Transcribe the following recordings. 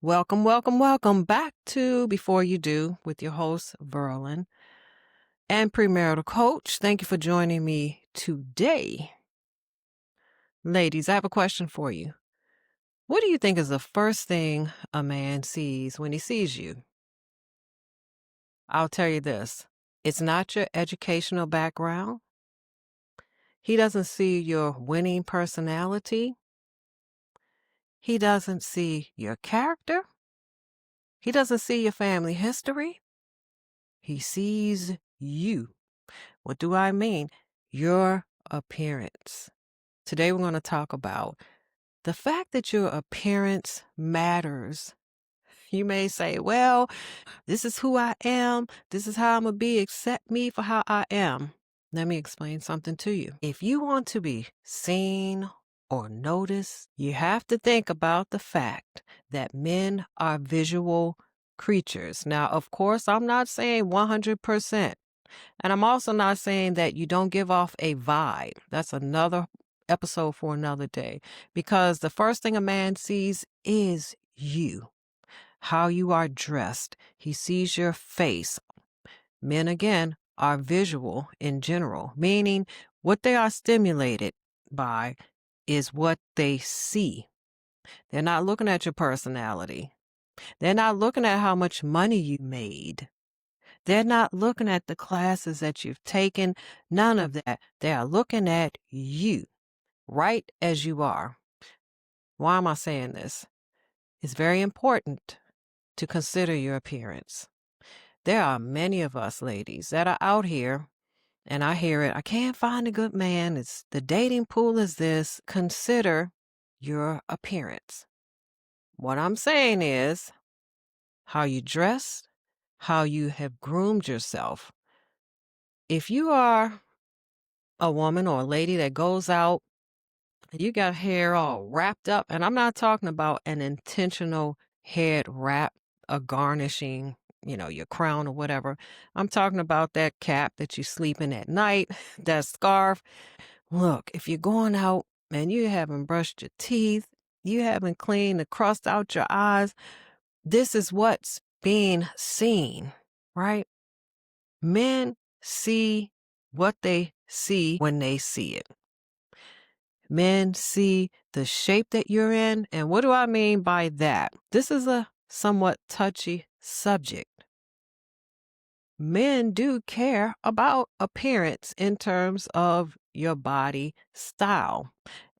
Welcome, welcome, welcome back to Before You Do with your host, Verlyn, and premarital coach. Thank you for joining me today. Ladies, I have a question for you. What do you think is the first thing a man sees when he sees you? I'll tell you this. It's not your educational background. He doesn't see your winning personality. He doesn't see your character. He doesn't see your family history. He sees you. What do I mean? Your appearance. Today we're going to talk about the fact that your appearance matters. You may say, well, this is who I am. This is how I'm going to be. Accept me for how I am. Let me explain something to you. If you want to be seen or noticed, you have to think about the fact that men are visual creatures. Now, of course, I'm not saying 100%. And I'm also not saying that you don't give off a vibe. That's another episode for another day. Because the first thing a man sees is you, how you are dressed. He sees your face. Men, again, are visual in general, meaning what they are stimulated by is what they see. They're not looking at your personality. They're not looking at how much money you made. They're not looking at the classes that you've taken, none of that. They are looking at you, right as you are. Why am I saying this? It's very important to consider your appearance. There are many of us ladies that are out here, and I hear it, I can't find a good man. It's the dating pool is this. Consider your appearance. What I'm saying is how you dress, how you have groomed yourself. If you are a woman or a lady that goes out, you got hair all wrapped up, and I'm not talking about an intentional head wrap, a garnishing, your crown or whatever. I'm talking about that cap that you sleep in at night, that scarf. Look, if you're going out and you haven't brushed your teeth, you haven't cleaned the crust out your eyes, this is what's being seen, right? Men see what they see when they see it. Men see the shape that you're in. And what do I mean by that? This is a somewhat touchy subject. Men do care about appearance in terms of your body style.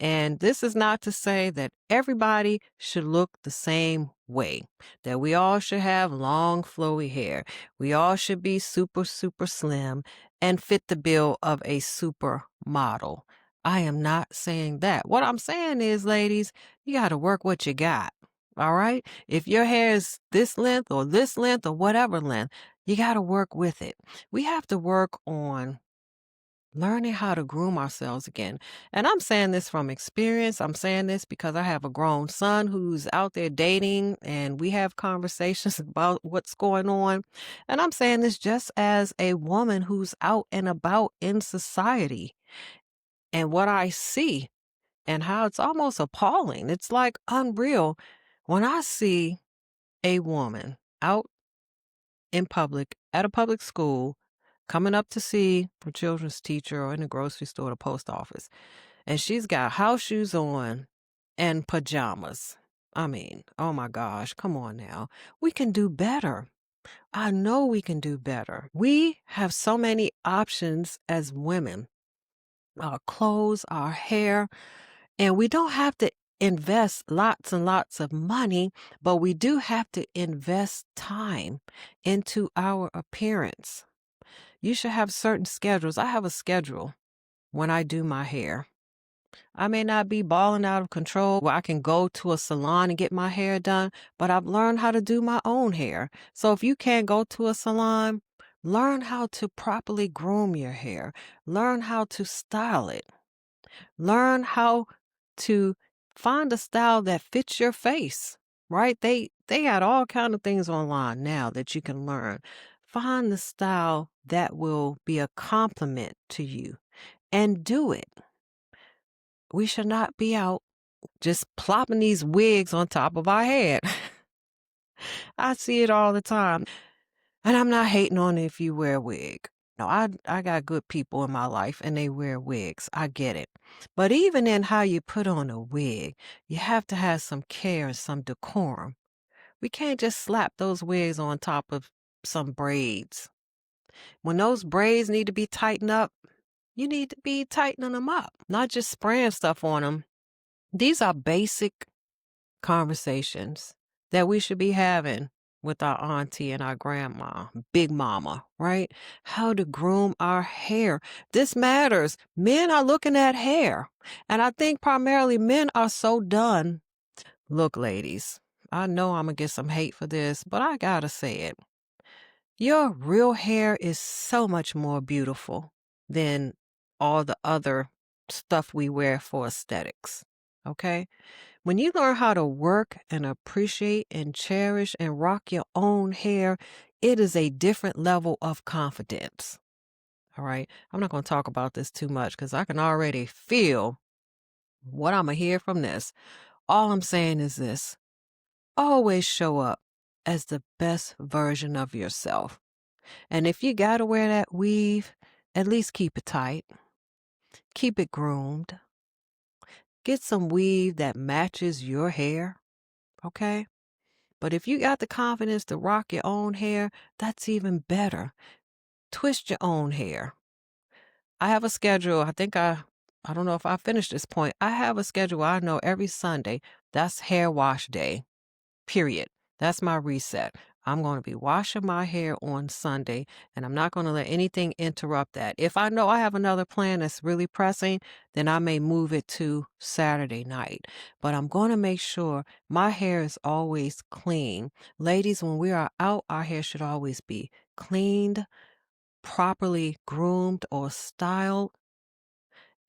And this is not to say that everybody should look the same way, that we all should have long, flowy hair. We all should be super, super slim and fit the bill of a supermodel. I am not saying that. What I'm saying is, ladies, you got to work what you got. All right? If your hair is this length or whatever length, you got to work with it. We have to work on learning how to groom ourselves again. And I'm saying this from experience. I'm saying this because I have a grown son who's out there dating, and we have conversations about what's going on. And I'm saying this just as a woman who's out and about in society, and what I see and how it's almost appalling. It's like unreal when I see a woman out in public at a public school coming up to see her children's teacher or in the grocery store or the post office, and she's got house shoes on and pajamas. I mean, oh my gosh, come on now. We can do better. I know we can do better. We have so many options as women. Our clothes, our hair, and we don't have to invest lots and lots of money, but we do have to invest time into our appearance. You should have certain schedules. I have a schedule when I do my hair. I may not be balling out of control where I can go to a salon and get my hair done, but I've learned how to do my own hair. So if you can't go to a salon, learn how to properly groom your hair. Learn how to style it. Learn how to find a style that fits your face, right? They got all kind of things online now that you can learn. Find the style that will be a compliment to you and do it. We should not be out just plopping these wigs on top of our head. I see it all the time. And I'm not hating on if you wear a wig. No, I got good people in my life and they wear wigs. I get it. But even in how you put on a wig, you have to have some care and some decorum. We can't just slap those wigs on top of some braids. When those braids need to be tightened up, you need to be tightening them up, not just spraying stuff on them. These are basic conversations that we should be having with our auntie and our grandma, big mama, right? How to groom our hair. This matters. Men are looking at hair. And I think primarily men are so done. Look, ladies, I know I'm going to get some hate for this, but I got to say it. Your real hair is so much more beautiful than all the other stuff we wear for aesthetics. Okay? When you learn how to work and appreciate and cherish and rock your own hair, it is a different level of confidence. All right? I'm not going to talk about this too much because I can already feel what I'm going to hear from this. All I'm saying is this: always show up as the best version of yourself. And if you got to wear that weave, at least keep it tight. Keep it groomed. Get some weave that matches your hair, okay? But if you got the confidence to rock your own hair, that's even better. Twist your own hair. I have a schedule. I don't know if I finished this point. I have a schedule. I know every Sunday, that's hair wash day, period. That's my reset. I'm going to be washing my hair on Sunday, and I'm not going to let anything interrupt that. If I know I have another plan that's really pressing, then I may move it to Saturday night. But I'm going to make sure my hair is always clean. Ladies, when we are out, our hair should always be cleaned, properly groomed or styled,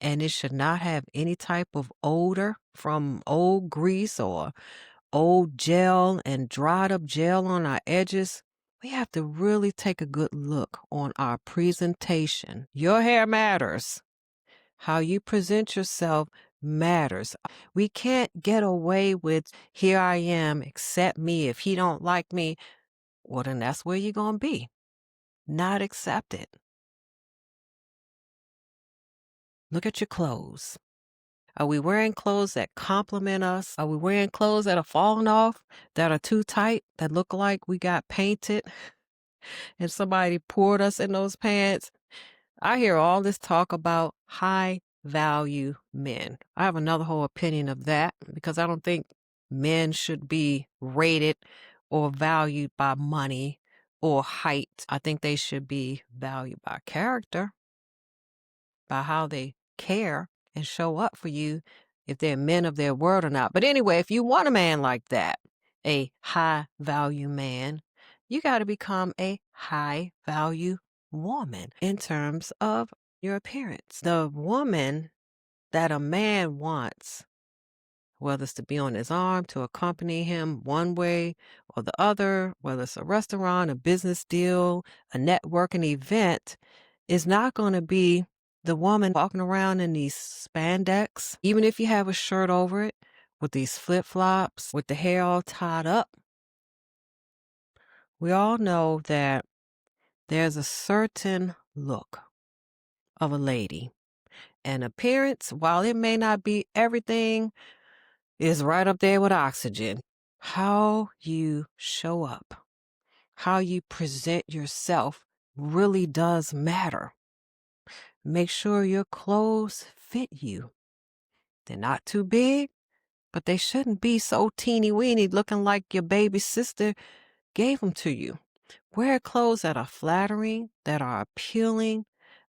and it should not have any type of odor from old grease or old gel and dried up gel on our edges. We have to really take a good look on our presentation. Your hair matters. How you present yourself matters. We can't get away with, here I am, accept me. If he don't like me, well, then that's where you're going to be. Not accepted. Look at your clothes. Are we wearing clothes that compliment us? Are we wearing clothes that are falling off, that are too tight, that look like we got painted and somebody poured us in those pants? I hear all this talk about high value men. I have another whole opinion of that because I don't think men should be rated or valued by money or height. I think they should be valued by character, by how they care and show up for you, if they're men of their word or not. But anyway, if you want a man like that, a high value man, you got to become a high value woman in terms of your appearance. The woman that a man wants, whether it's to be on his arm, to accompany him one way or the other, whether it's a restaurant, a business deal, a networking event, is not going to be the woman walking around in these spandex, even if you have a shirt over it, with these flip-flops, with the hair all tied up. We all know that there's a certain look of a lady. And appearance, while it may not be everything, is right up there with oxygen. How you show up, how you present yourself really does matter. Make sure your clothes fit you. They're not too big, but they shouldn't be so teeny-weeny looking like your baby sister gave them to you. Wear clothes that are flattering, that are appealing,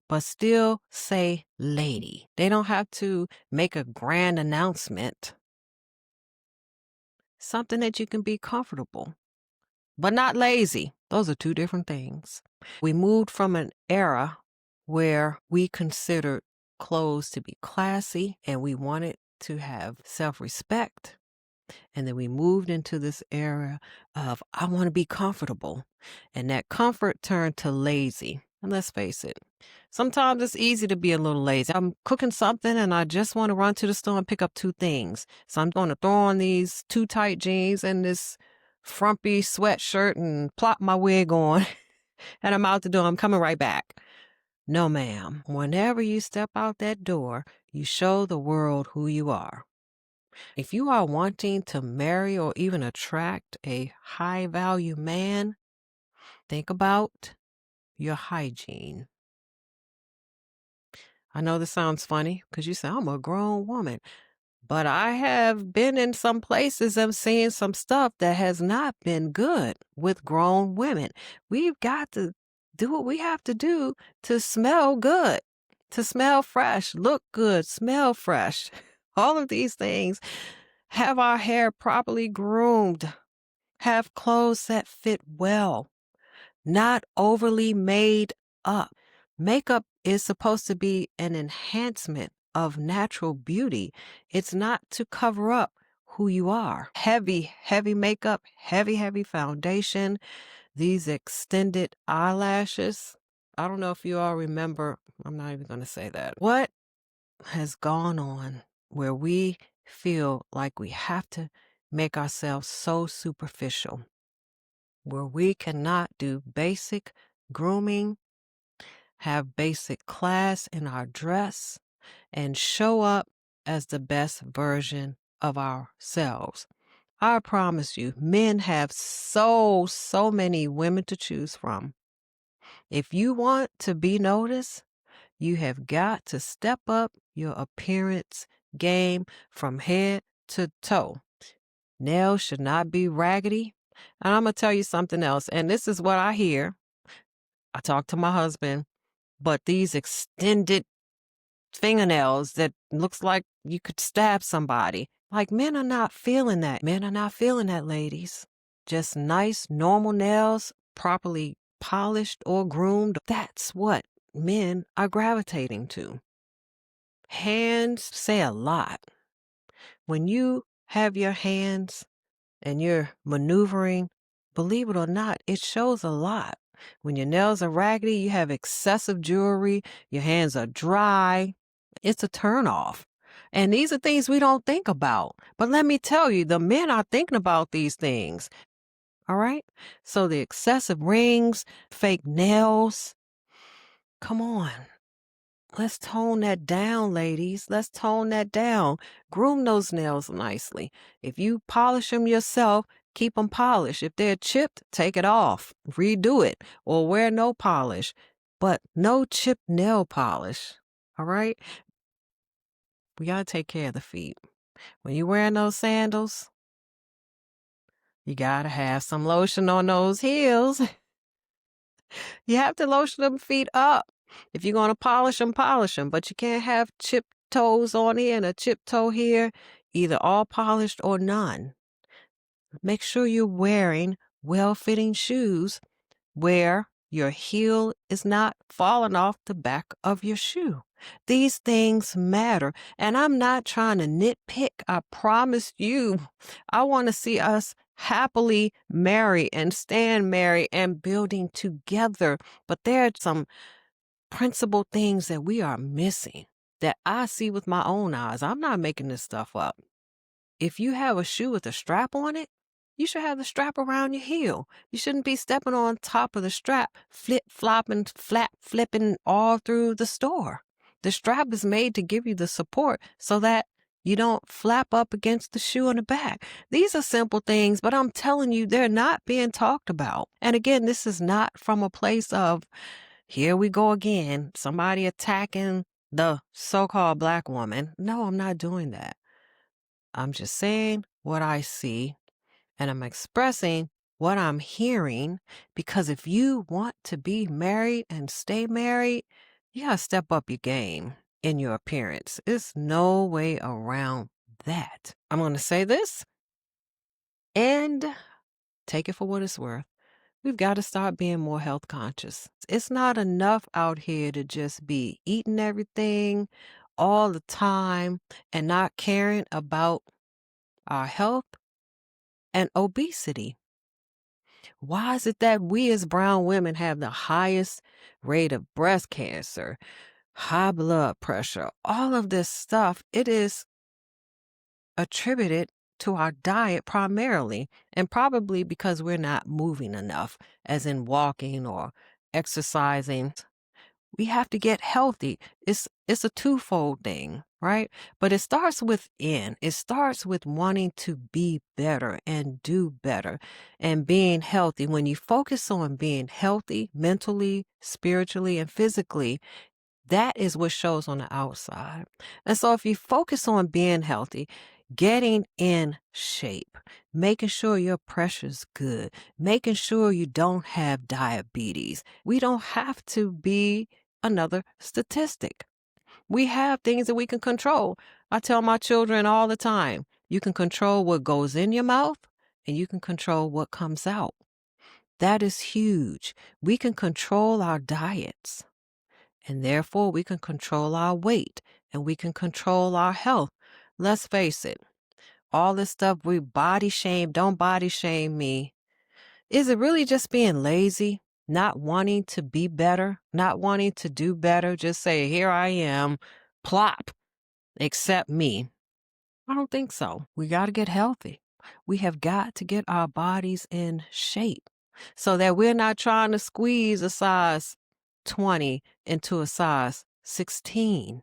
but still say lady. They don't have to make a grand announcement. Something that you can be comfortable, but not lazy. Those are two different things. We moved from an era where we considered clothes to be classy and we wanted to have self-respect. And then we moved into this era of, I want to be comfortable. And that comfort turned to lazy. And let's face it, sometimes it's easy to be a little lazy. I'm cooking something and I just want to run to the store and pick up two things. So I'm going to throw on these two tight jeans and this frumpy sweatshirt and plop my wig on and I'm out the door. I'm coming right back. No, ma'am. Whenever you step out that door, you show the world who you are. If you are wanting to marry or even attract a high-value man, think about your hygiene. I know this sounds funny because you say, I'm a grown woman. But I have been in some places and seen some stuff that has not been good with grown women. We've got to do what we have to do to smell good, to smell fresh, look good, smell fresh. All of these things. Have our hair properly groomed. Have clothes that fit well, not overly made up. Makeup is supposed to be an enhancement of natural beauty. It's not to cover up who you are. Heavy, heavy makeup, heavy foundation, these extended eyelashes. I don't know if you all remember, I'm not even going to say that. What has gone on where we feel like we have to make ourselves so superficial, where we cannot do basic grooming, have basic class in our dress, and show up as the best version of ourselves. I promise you, men have so many women to choose from. If you want to be noticed, you have got to step up your appearance game from head to toe. Nails should not be raggedy. And I'm going to tell you something else, and this is what I hear. I talk to my husband, but these extended fingernails that looks like you could stab somebody. Like, men are not feeling that. Men are not feeling that, ladies. Just nice, normal nails, properly polished or groomed. That's what men are gravitating to. Hands say a lot. When you have your hands and you're maneuvering, believe it or not, it shows a lot. When your nails are raggedy, you have excessive jewelry, your hands are dry, it's a turnoff. And these are things we don't think about. But let me tell you, the men are thinking about these things. All right? So the excessive rings, fake nails, come on. Let's tone that down, ladies. Let's tone that down. Groom those nails nicely. If you polish them yourself, keep them polished. If they're chipped, take it off. Redo it or wear no polish, but no chipped nail polish. All right? We got to take care of the feet. When you're wearing those sandals, you got to have some lotion on those heels. You have to lotion them feet up. If you're going to polish them, but you can't have chipped toes on here and a chipped toe here, either all polished or none. Make sure you're wearing well-fitting shoes where your heel is not falling off the back of your shoe. These things matter, and I'm not trying to nitpick. I promise you, I want to see us happily married and stand married and building together. But there are some principal things that we are missing that I see with my own eyes. I'm not making this stuff up. If you have a shoe with a strap on it, you should have the strap around your heel. You shouldn't be stepping on top of the strap, flip-flopping, flipping all through the store. The strap is made to give you the support so that you don't flap up against the shoe in the back. These are simple things, but I'm telling you, they're not being talked about. And again, this is not from a place of, here we go again, somebody attacking the so-called black woman. No, I'm not doing that. I'm just saying what I see, and I'm expressing what I'm hearing, because if you want to be married and stay married, you gotta step up your game in your appearance. There's no way around that. I'm going to say this and take it for what it's worth. We've got to start being more health conscious. It's not enough out here to just be eating everything all the time and not caring about our health and obesity. Why is it that we as brown women have the highest rate of breast cancer, high blood pressure, all of this stuff? It is attributed to our diet primarily, and probably because we're not moving enough, as in walking or exercising. We have to get healthy. It's a twofold thing, right? But it starts within. It starts with wanting to be better and do better and being healthy. When you focus on being healthy mentally, spiritually, and physically, that is what shows on the outside. And so if you focus on being healthy, getting in shape, making sure your pressure's good, making sure you don't have diabetes, we don't have to be another statistic. We have things that we can control. I tell my children all the time, you can control what goes in your mouth and you can control what comes out. That is huge. We can control our diets. And therefore, we can control our weight and we can control our health. Let's face it, all this stuff we body shame, don't body shame me. Is it really just being lazy, not wanting to be better, not wanting to do better? Just say, here I am, plop, accept me. I don't think so. We got to get healthy. We have got to get our bodies in shape so that we're not trying to squeeze a size 20 into a size 16.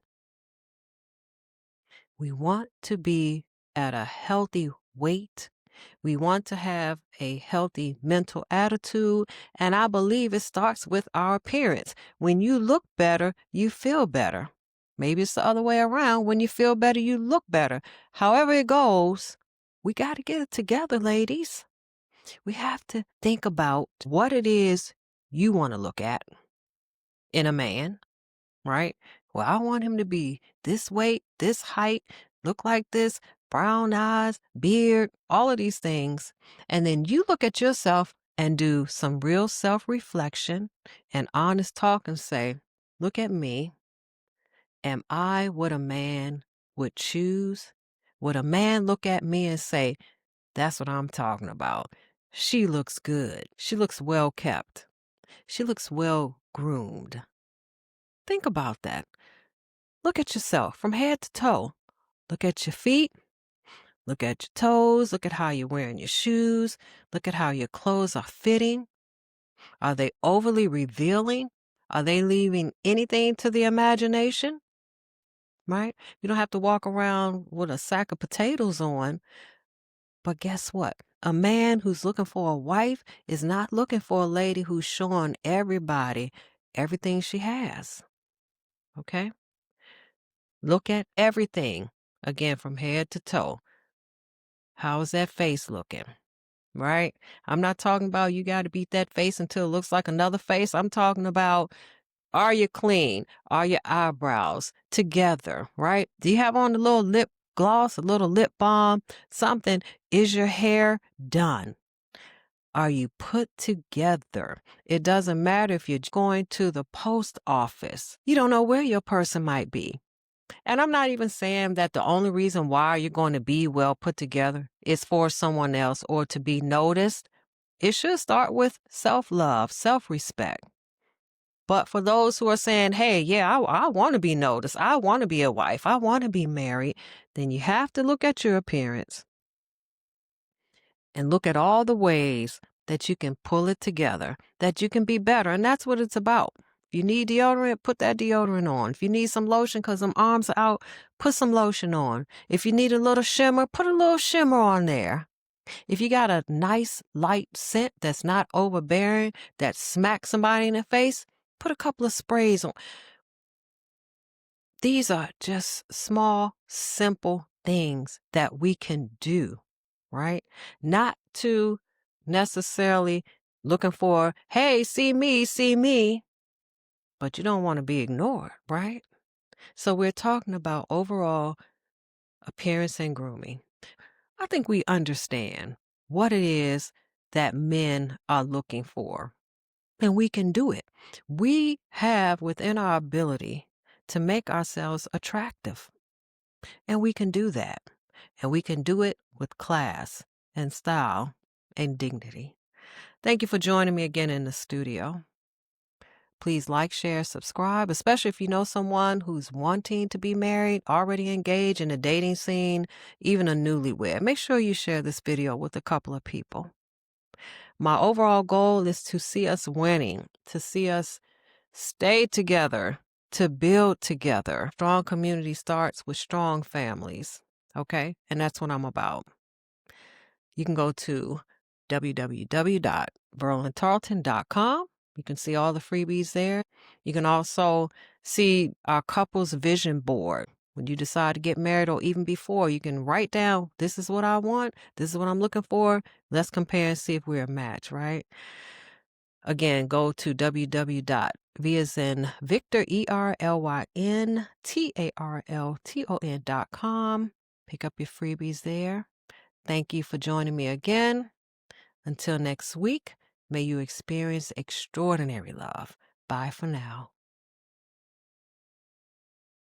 We want to be at a healthy weight. We want to have a healthy mental attitude. And I believe it starts with our appearance. When you look better, you feel better. Maybe it's the other way around. When you feel better, you look better. However it goes, we got to get it together, ladies. We have to think about what it is you want to look at in a man, right? Well, I want him to be this weight, this height, look like this, brown eyes, beard, all of these things. And then you look at yourself and do some real self-reflection and honest talk and say, look at me. Am I what a man would choose? Would a man look at me and say, that's what I'm talking about? She looks good. She looks well kept. She looks well groomed. Think about that. Look at yourself from head to toe. Look at your feet. Look at your toes. Look at how you're wearing your shoes. Look at how your clothes are fitting. Are they overly revealing? Are they leaving anything to the imagination? Right? You don't have to walk around with a sack of potatoes on. But guess what? A man who's looking for a wife is not looking for a lady who's showing everybody everything she has. Okay? Look at everything, again, from head to toe. How's that face looking? Right? I'm not talking about you got to beat that face until it looks like another face. I'm talking about, are you clean? Are your eyebrows together? Right? Do you have on a little lip gloss, a little lip balm, something? Is your hair done? Are you put together? It doesn't matter if you're going to the post office. You don't know where your person might be. And I'm not even saying that the only reason why you're going to be well put together is for someone else or to be noticed. It should start with self-love, self-respect. But for those who are saying, hey, yeah, I want to be noticed, I want to be a wife, I want to be married, then you have to look at your appearance and look at all the ways that you can pull it together, that you can be better. And that's what it's about. If you need deodorant, put that deodorant on. If you need some lotion because them arms are out, put some lotion on. If you need a little shimmer, put a little shimmer on there. If you got a nice light scent that's not overbearing, that smacks somebody in the face, put a couple of sprays on. These are just small, simple things that we can do, right? Not to necessarily looking for, hey, see me, but you don't want to be ignored, right? So we're talking about overall appearance and grooming. I think we understand what it is that men are looking for, and we can do it. We have within our ability to make ourselves attractive, and we can do that. And we can do it with class and style and dignity. Thank you for joining me again in the studio. Please like, share, subscribe, especially if you know someone who's wanting to be married, already engaged in the dating scene, even a newlywed. Make sure you share this video with a couple of people. My overall goal is to see us winning, to see us stay together, to build together. Strong community starts with strong families, okay? And that's what I'm about. You can go to www.verlyntarlton.com. You can see all the freebies there. You can also see our couple's vision board. When you decide to get married or even before, you can write down, this is what I want, this is what I'm looking for. Let's compare and see if we're a match, right? Again, go to V as in Victor, ERLYNTARLTON.com. Pick up your freebies there. Thank you for joining me again. Until next week, may you experience extraordinary love. Bye for now.